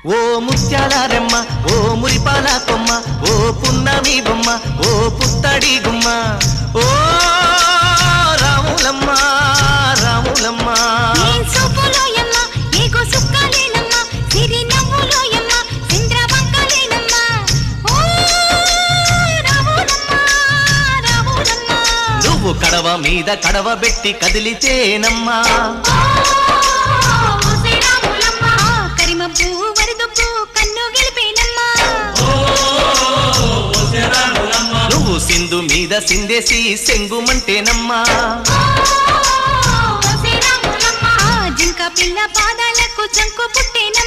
ఓ ముత్యాల రెమ్మ ఓ మురిపాల కొమ్మ ఓ పున్నమి బొమ్మ ఓ పుత్తడి గుమ్మ ఓ రాములమ్మ రాములమ్మ నువ్వు కడవ మీద కడవ పెట్టి కదిలితేనమ్మా నువ్వు సింధు మీద సిందేసి సెంగుమంటేనమ్మా జింక పిల్ల పాదాలకు జంకు పుట్టేన